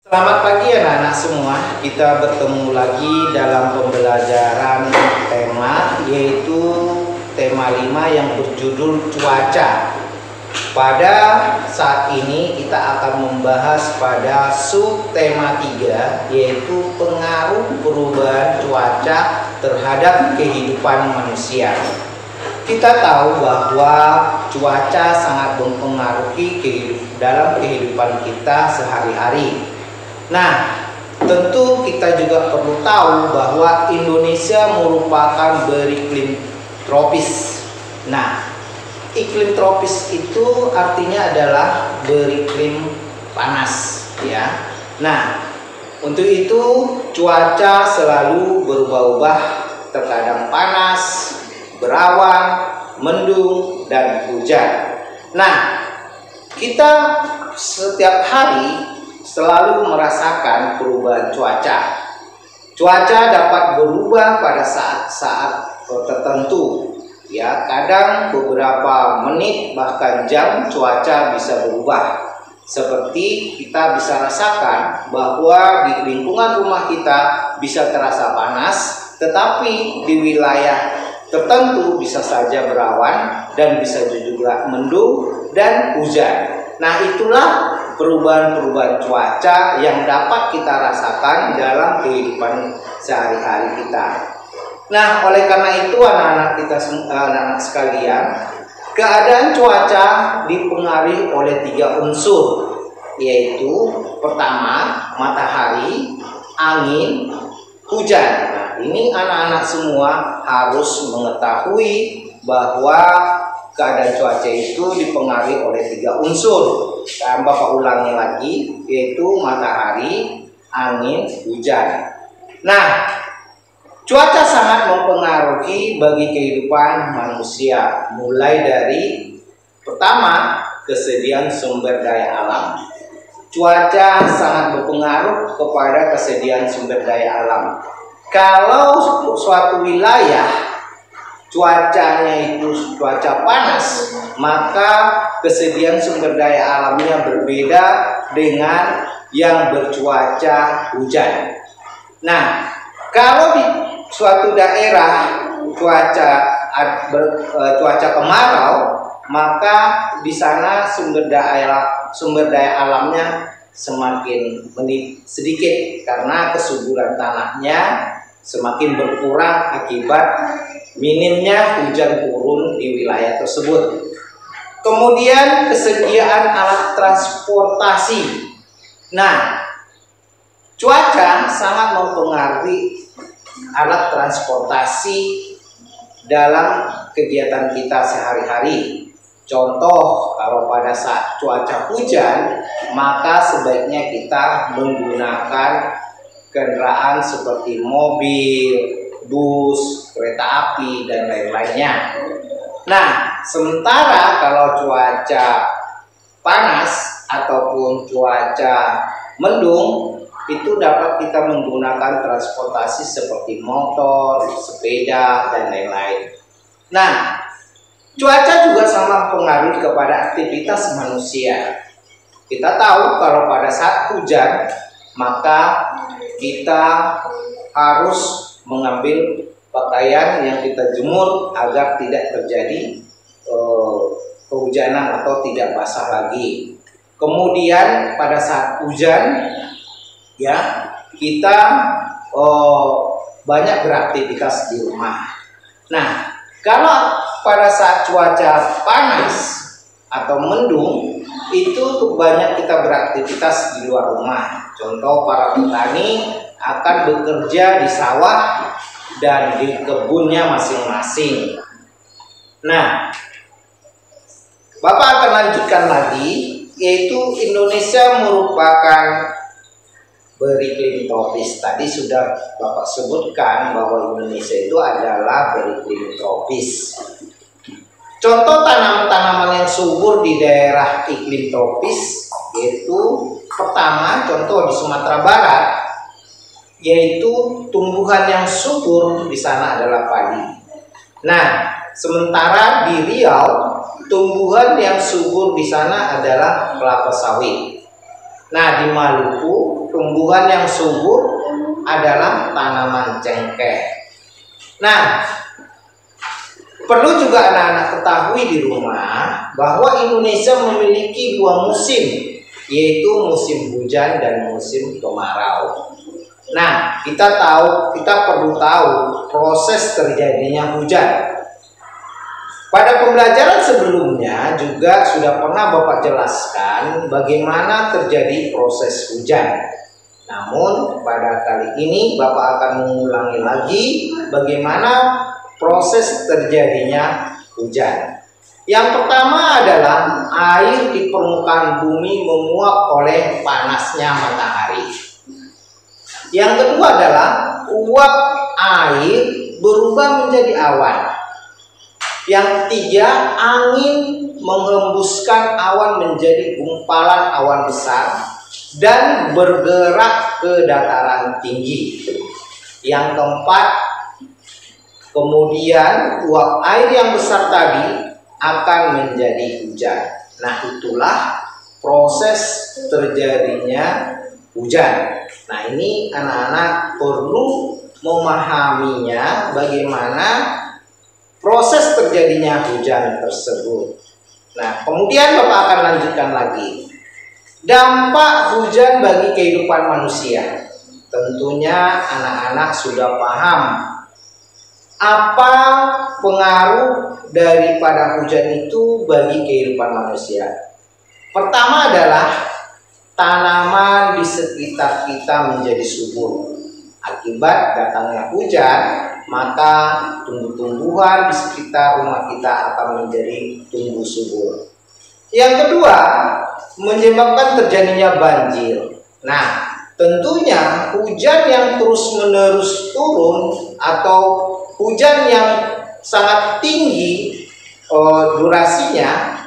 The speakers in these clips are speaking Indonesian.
Selamat pagi anak-anak semua. Kita bertemu lagi dalam pembelajaran tema, yaitu tema 5 yang berjudul cuaca. Pada saat ini kita akan membahas pada subtema 3, yaitu pengaruh perubahan cuaca terhadap kehidupan manusia. Kita tahu bahwa cuaca sangat mempengaruhi dalam kehidupan kita sehari-hari. Nah, tentu kita juga perlu tahu bahwa Indonesia merupakan beriklim tropis. Nah, iklim tropis itu artinya adalah beriklim panas, ya. Nah, untuk itu cuaca selalu berubah-ubah, terkadang panas, berawan, mendung, dan hujan. Nah, kita setiap hari selalu merasakan perubahan cuaca. Cuaca dapat berubah pada saat-saat tertentu, ya. Kadang beberapa menit bahkan jam cuaca bisa berubah. Seperti kita bisa rasakan bahwa di lingkungan rumah kita bisa terasa panas, tetapi di wilayah tertentu bisa saja berawan dan bisa juga mendung dan hujan. Nah, itulah perubahan-perubahan cuaca yang dapat kita rasakan dalam kehidupan sehari-hari kita. Nah, oleh karena itu anak-anak sekalian, keadaan cuaca dipengaruhi oleh 3 unsur, yaitu pertama matahari, angin, hujan. Nah, ini anak-anak semua harus mengetahui bahwa keadaan cuaca itu dipengaruhi oleh 3 unsur. Bapak ulangi lagi, yaitu matahari, angin, hujan. Nah, cuaca sangat mempengaruhi bagi kehidupan manusia, mulai dari pertama, kesediaan sumber daya alam. Cuaca sangat berpengaruh kepada kesediaan sumber daya alam. Kalau suatu wilayah cuacanya itu cuaca panas, maka kesediaan sumber daya alamnya berbeda dengan yang bercuaca hujan. Nah, kalau di suatu daerah cuaca kemarau, maka di sana sumber daya alamnya semakin sedikit karena kesuburan tanahnya semakin berkurang akibat minimnya hujan turun di wilayah tersebut. Kemudian kesediaan alat transportasi. Nah, cuaca sangat mempengaruhi alat transportasi dalam kegiatan kita sehari-hari. Contoh, kalau pada saat cuaca hujan, maka sebaiknya kita menggunakan kendaraan seperti mobil, bus, kereta api, dan lain-lainnya. Nah, sementara kalau cuaca panas ataupun cuaca mendung, itu dapat kita menggunakan transportasi seperti motor, sepeda, dan lain-lain. Nah, cuaca juga sangat mempengaruhi kepada aktivitas manusia. Kita tahu kalau pada saat hujan, maka kita harus mengambil pakaian yang kita jemur agar tidak terjadi kehujanan atau tidak basah lagi. Kemudian pada saat hujan, ya, kita banyak beraktivitas di rumah. Nah, kalau pada saat cuaca panas atau mendung, itu banyak kita beraktivitas di luar rumah. Contoh, para petani akan bekerja di sawah dan di kebunnya masing-masing. Nah, Bapak akan lanjutkan lagi, yaitu Indonesia merupakan beriklim tropis. Tadi sudah Bapak sebutkan bahwa Indonesia itu adalah beriklim tropis. Contoh tanaman-tanaman yang subur di daerah iklim tropis, yaitu pertama, contoh di Sumatera Barat, yaitu tumbuhan yang subur di sana adalah padi. Nah, sementara di Riau, tumbuhan yang subur di sana adalah kelapa sawit. Nah, di Maluku tumbuhan yang subur adalah tanaman cengkeh. Nah, perlu juga anak-anak ketahui di rumah bahwa Indonesia memiliki dua musim, yaitu musim hujan dan musim kemarau. Nah, kita perlu tahu proses terjadinya hujan. Pada pembelajaran sebelumnya juga sudah pernah Bapak jelaskan bagaimana terjadi proses hujan. Namun pada kali ini Bapak akan mengulangi lagi bagaimana proses terjadinya hujan. Yang pertama adalah air di permukaan bumi menguap oleh panasnya matahari. Yang kedua adalah uap air berubah menjadi awan. Yang ketiga, angin menghembuskan awan menjadi gumpalan awan besar dan bergerak ke dataran tinggi. Yang keempat, kemudian uap air yang besar tadi akan menjadi hujan. Nah, itulah proses terjadinya hujan. Nah, ini anak-anak perlu memahaminya bagaimana proses terjadinya hujan tersebut. Nah, kemudian Bapak akan lanjutkan lagi. Dampak hujan bagi kehidupan manusia. Tentunya anak-anak sudah paham apa pengaruh daripada hujan itu bagi kehidupan manusia. Pertama adalah tanaman di sekitar kita menjadi subur. Akibat datangnya hujan, maka tumbuh-tumbuhan di sekitar rumah kita akan menjadi tumbuh subur. Yang kedua, menyebabkan terjadinya banjir. Nah, tentunya hujan yang terus-menerus turun atau hujan yang sangat tinggi durasinya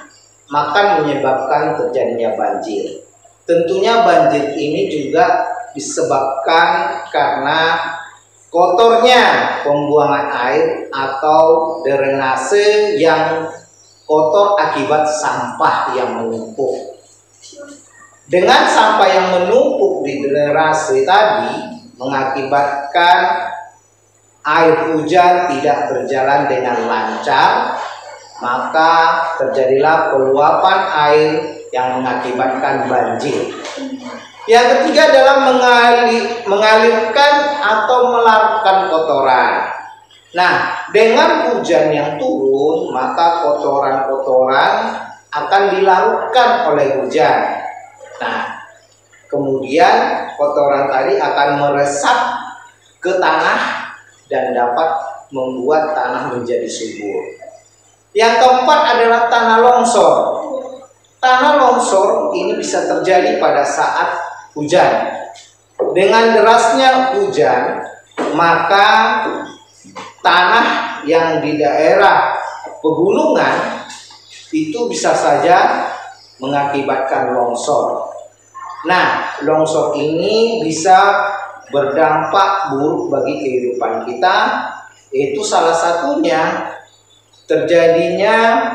maka menyebabkan terjadinya banjir. Tentunya banjir ini juga disebabkan karena kotornya pembuangan air atau drainase yang kotor akibat sampah yang menumpuk. Dengan sampah yang menumpuk di drainase tadi mengakibatkan air hujan tidak berjalan dengan lancar, maka terjadilah peluapan air yang mengakibatkan banjir. Yang ketiga adalah mengalirkan atau melarutkan kotoran. Nah, dengan hujan yang turun, maka kotoran-kotoran akan dilarutkan oleh hujan. Nah, kemudian kotoran tadi akan meresap ke tanah dan dapat membuat tanah menjadi subur. Yang keempat adalah tanah longsor. Tanah longsor ini bisa terjadi pada saat hujan. Dengan derasnya hujan, maka tanah yang di daerah pegunungan itu bisa saja mengakibatkan longsor. Nah, longsor ini bisa berdampak buruk bagi kehidupan kita, yaitu salah satunya terjadinya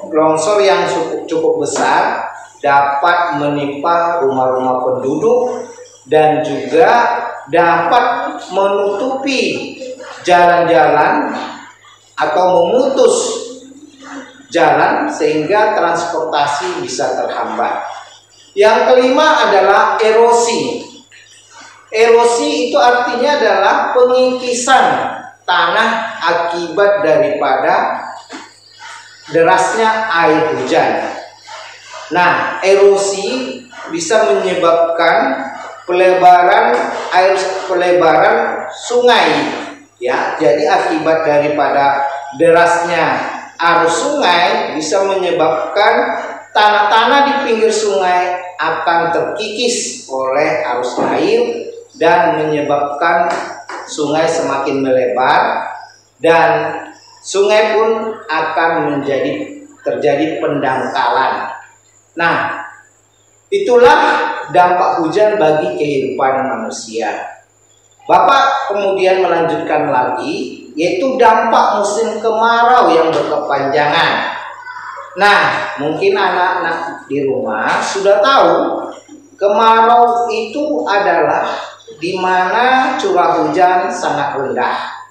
longsor yang cukup besar dapat menimpa rumah-rumah penduduk dan juga dapat menutupi jalan-jalan atau memutus jalan sehingga transportasi bisa terhambat. Yang kelima adalah erosi. Erosi itu artinya adalah pengikisan tanah akibat daripada derasnya air hujan. Nah, erosi bisa menyebabkan pelebaran sungai, ya. Jadi akibat daripada derasnya arus sungai bisa menyebabkan tanah-tanah di pinggir sungai akan terkikis oleh arus air dan menyebabkan sungai semakin melebar dan sungai pun akan terjadi pendangkalan. Nah, itulah dampak hujan bagi kehidupan manusia. Bapak kemudian melanjutkan lagi, yaitu dampak musim kemarau yang berkepanjangan. Nah, mungkin anak-anak di rumah sudah tahu Kemarau itu adalah di mana curah hujan sangat rendah.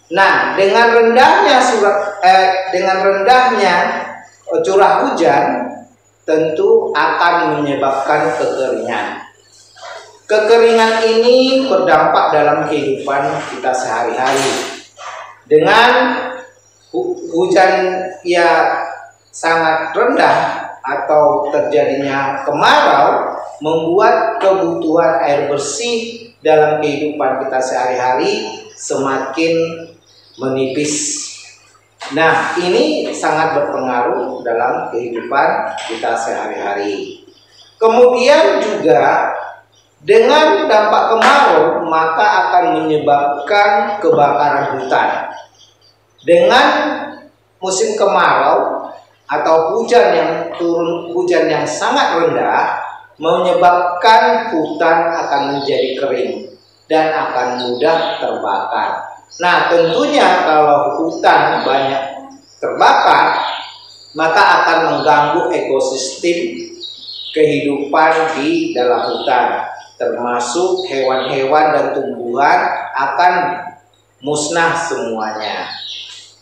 Nah, dengan rendahnya curah hujan tentu akan menyebabkan kekeringan. Kekeringan ini berdampak dalam kehidupan kita sehari-hari. Dengan hujan yang sangat rendah atau terjadinya kemarau membuat kebutuhan air bersih dalam kehidupan kita sehari-hari semakin menipis. Nah, ini sangat berpengaruh dalam kehidupan kita sehari-hari. Kemudian juga dengan dampak kemarau maka akan menyebabkan kebakaran hutan. Dengan musim kemarau atau hujan yang sangat rendah menyebabkan hutan akan menjadi kering dan akan mudah terbakar. Nah, tentunya kalau hutan banyak terbakar, maka akan mengganggu ekosistem kehidupan di dalam hutan, termasuk hewan-hewan dan tumbuhan akan musnah semuanya.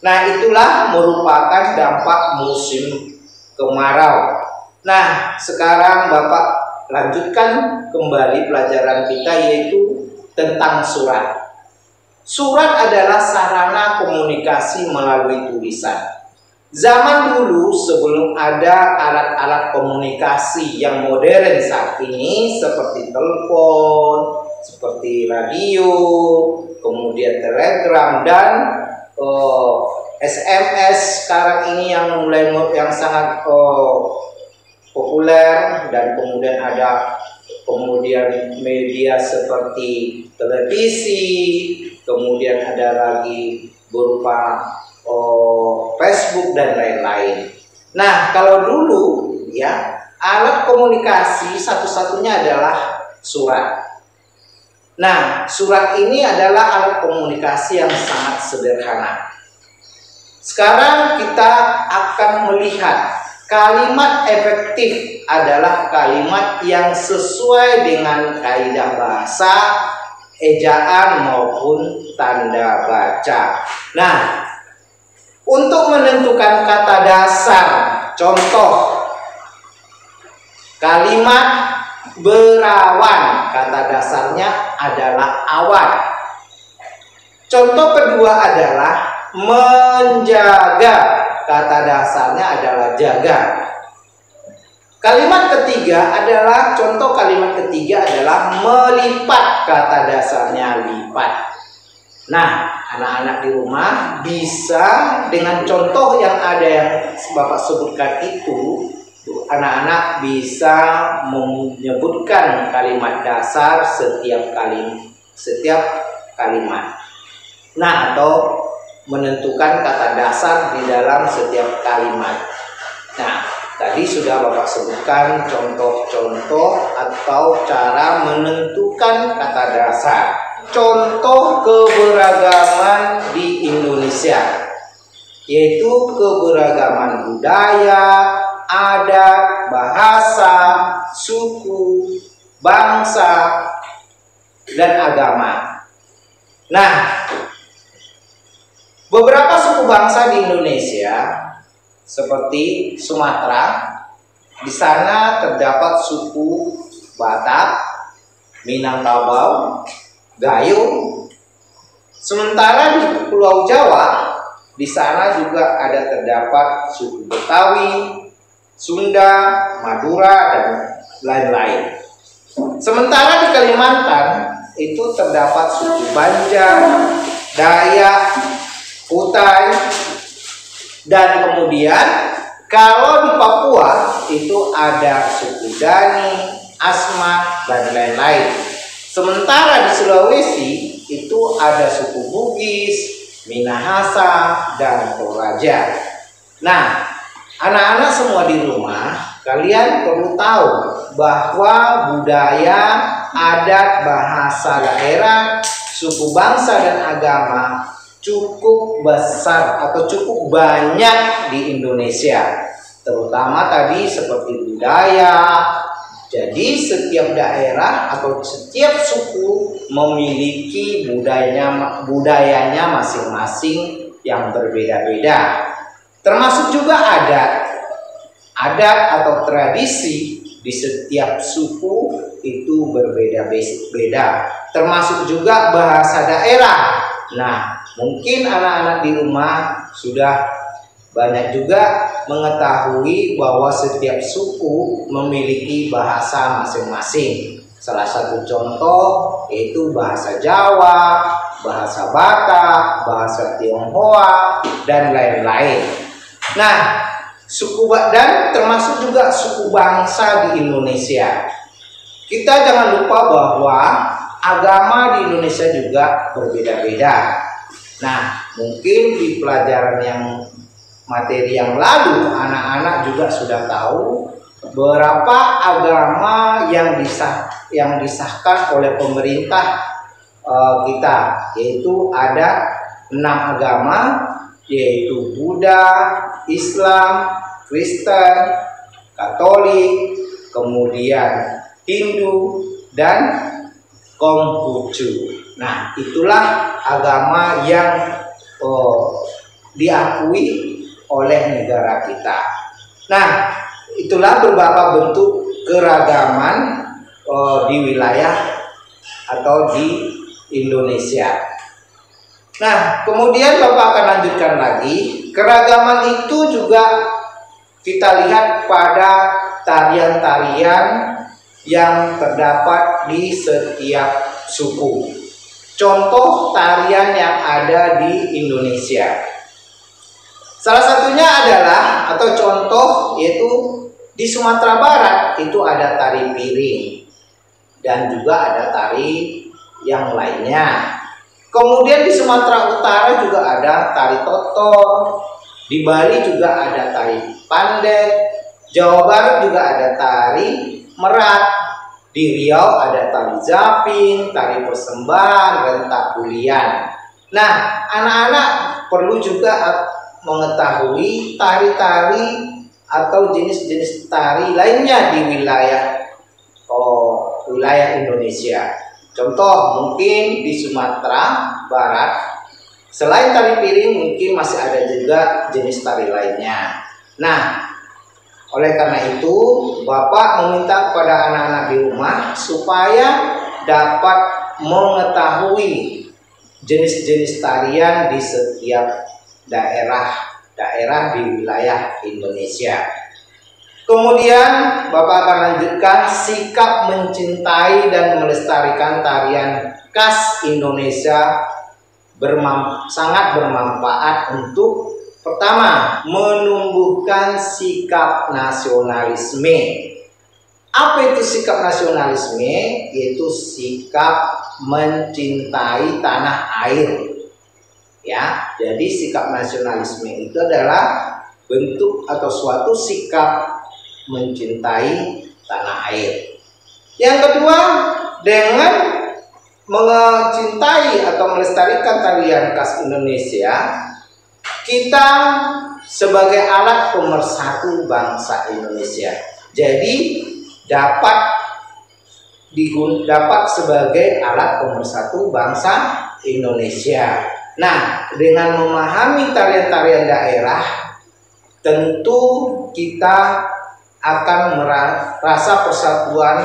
Nah, itulah merupakan dampak musim kemarau. Nah, sekarang Bapak lanjutkan kembali pelajaran kita, yaitu tentang surat. Surat adalah sarana komunikasi melalui tulisan. Zaman dulu sebelum ada alat-alat komunikasi yang modern saat ini seperti telepon, seperti radio, kemudian telegram dan SMS sekarang ini yang sangat populer, dan kemudian ada media seperti televisi, kemudian ada lagi berupa Facebook dan lain-lain. Nah, kalau dulu ya alat komunikasi satu-satunya adalah surat. Nah, surat ini adalah alat komunikasi yang sangat sederhana. Sekarang kita akan melihat kalimat efektif adalah kalimat yang sesuai dengan kaidah bahasa, ejaan maupun tanda baca. Nah, untuk menentukan kata dasar, contoh kalimat berawan, kata dasarnya adalah awan. Contoh kedua adalah menjaga, kata dasarnya adalah jaga. Contoh kalimat ketiga adalah melipat, kata dasarnya lipat. Nah, anak-anak di rumah bisa dengan contoh yang ada yang Bapak sebutkan itu, anak-anak bisa menyebutkan kalimat dasar setiap kalimat. Nah, atau menentukan kata dasar di dalam setiap kalimat. Nah, tadi sudah Bapak sebutkan contoh-contoh atau cara menentukan kata dasar. Contoh keberagaman di Indonesia, yaitu keberagaman budaya, adat, bahasa, suku, bangsa, dan agama. Nah, beberapa suku bangsa di Indonesia seperti Sumatera, di sana terdapat suku Batak, Minangkabau, Gayo. Sementara di Pulau Jawa, di sana juga terdapat suku Betawi, Sunda, Madura, dan lain-lain. Sementara di Kalimantan itu terdapat suku Banjar, Dayak, Kutai, dan kemudian kalau di Papua itu ada suku Dani, Asmat, dan lain-lain. Sementara di Sulawesi itu ada suku Bugis, Minahasa, dan Toraja. Nah, anak-anak semua di rumah, kalian perlu tahu bahwa budaya, adat, bahasa daerah, suku bangsa, dan agama cukup besar atau cukup banyak di Indonesia. Terutama tadi seperti budaya, Jadi setiap daerah atau setiap suku memiliki budayanya masing-masing yang berbeda-beda. Termasuk juga adat atau tradisi di setiap suku itu berbeda-beda. Termasuk juga bahasa daerah. Nah, mungkin anak-anak di rumah sudah banyak juga mengetahui bahwa setiap suku memiliki bahasa masing-masing. Salah satu contoh yaitu bahasa Jawa, bahasa Batak, bahasa Tionghoa, dan lain-lain. Nah, dan termasuk juga suku bangsa di Indonesia. Kita jangan lupa bahwa agama di Indonesia juga berbeda-beda. Nah, mungkin di pelajaran materi yang lalu anak-anak juga sudah tahu beberapa agama yang disahkan oleh pemerintah kita, yaitu ada 6 agama, yaitu Buddha, Islam, Kristen, Katolik, kemudian Hindu, dan Konghucu. Nah, itulah agama yang diakui oleh negara kita. Nah, itulah beberapa bentuk keragaman di wilayah atau di Indonesia. Nah, kemudian Bapak akan lanjutkan lagi. Keragaman itu juga kita lihat pada tarian-tarian yang terdapat di setiap suku. Contoh tarian yang ada di Indonesia. Salah satunya adalah atau contoh yaitu di Sumatera Barat itu ada tari piring dan juga ada tari yang lainnya. Kemudian di Sumatera Utara juga ada tari totor, di Bali juga ada tari pandek, Jawa Barat juga ada tari merak, di Riau ada tari zapin, tari persembahan, dan tabulian. Nah, anak-anak perlu juga mengetahui tari-tari atau jenis-jenis tari lainnya di wilayah Indonesia. Contoh mungkin di Sumatera Barat selain tari piring mungkin masih ada juga jenis tari lainnya. Nah, oleh karena itu Bapak meminta kepada anak-anak di rumah supaya dapat mengetahui jenis-jenis tarian di setiap daerah di wilayah Indonesia. Kemudian Bapak akan lanjutkan sikap mencintai dan melestarikan tarian khas Indonesia sangat bermanfaat untuk pertama, menumbuhkan sikap nasionalisme. Apa itu sikap nasionalisme? Yaitu sikap mencintai tanah air. Ya, jadi sikap nasionalisme itu adalah bentuk atau suatu sikap mencintai tanah air. Yang kedua, dengan mencintai atau melestarikan tarian khas Indonesia, kita sebagai alat pemersatu bangsa Indonesia. Jadi dapat sebagai alat pemersatu bangsa Indonesia. Nah, dengan memahami tarian-tarian daerah, tentu kita akan merasa persatuan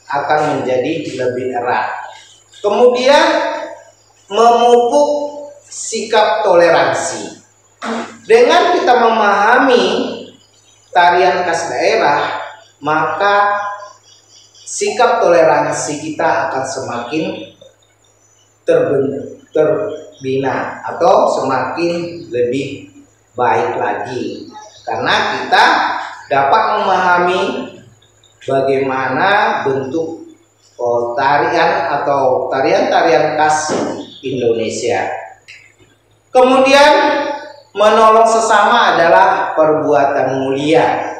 akan menjadi lebih erat. Kemudian memupuk sikap toleransi. Dengan kita memahami tarian khas daerah, maka sikap toleransi kita akan semakin terbina atau semakin lebih baik lagi, karena kita dapat memahami bagaimana bentuk tarian atau tarian-tarian khas Indonesia. Kemudian menolong sesama adalah perbuatan mulia.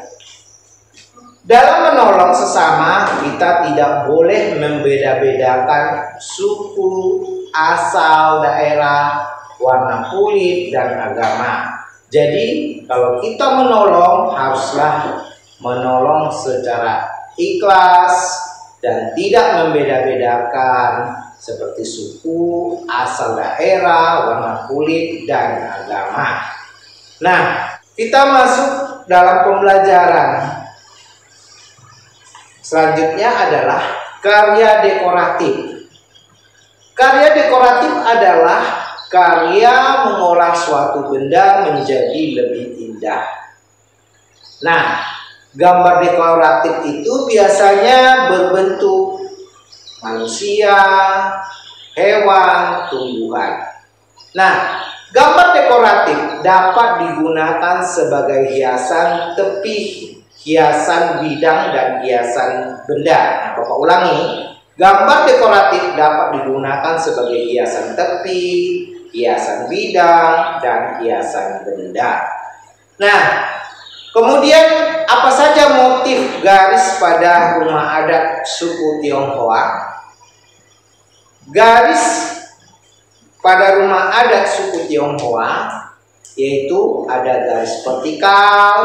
Dalam menolong sesama, kita tidak boleh membeda-bedakan suku, asal, daerah, warna kulit, dan agama. Jadi, kalau kita menolong, haruslah menolong secara ikhlas dan tidak membeda-bedakan seperti suku, asal daerah, warna kulit, dan agama. Nah, kita masuk dalam pembelajaran. Selanjutnya adalah karya dekoratif. Karya dekoratif adalah karya mengolah suatu benda menjadi lebih indah. Nah, gambar dekoratif itu biasanya berbentuk manusia, hewan, tumbuhan. Nah, gambar dekoratif dapat digunakan sebagai hiasan tepi, hiasan bidang, dan hiasan benda. Nah, Bapak ulangi, gambar dekoratif dapat digunakan sebagai hiasan tepi, hiasan bidang, dan hiasan benda. Nah, kemudian apa saja motif garis pada rumah adat suku Tionghoa? Garis pada rumah adat suku Tionghoa yaitu ada garis vertikal,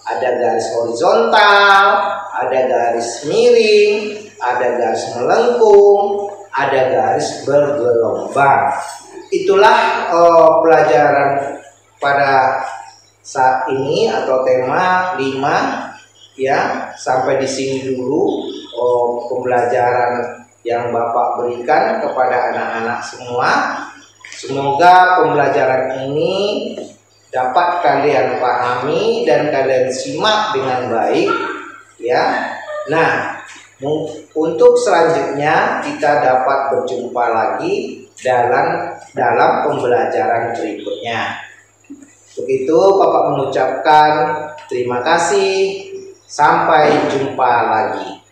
ada garis horizontal, ada garis miring, ada garis melengkung, ada garis bergelombang. Itulah pelajaran pada saat ini atau tema 5 ya. Sampai di sini dulu pembelajaran yang Bapak berikan kepada anak-anak semua. Semoga pembelajaran ini dapat kalian pahami dan kalian simak dengan baik ya. Nah, untuk selanjutnya kita dapat berjumpa lagi dalam pembelajaran berikutnya. Begitu Bapak mengucapkan terima kasih. Sampai jumpa lagi.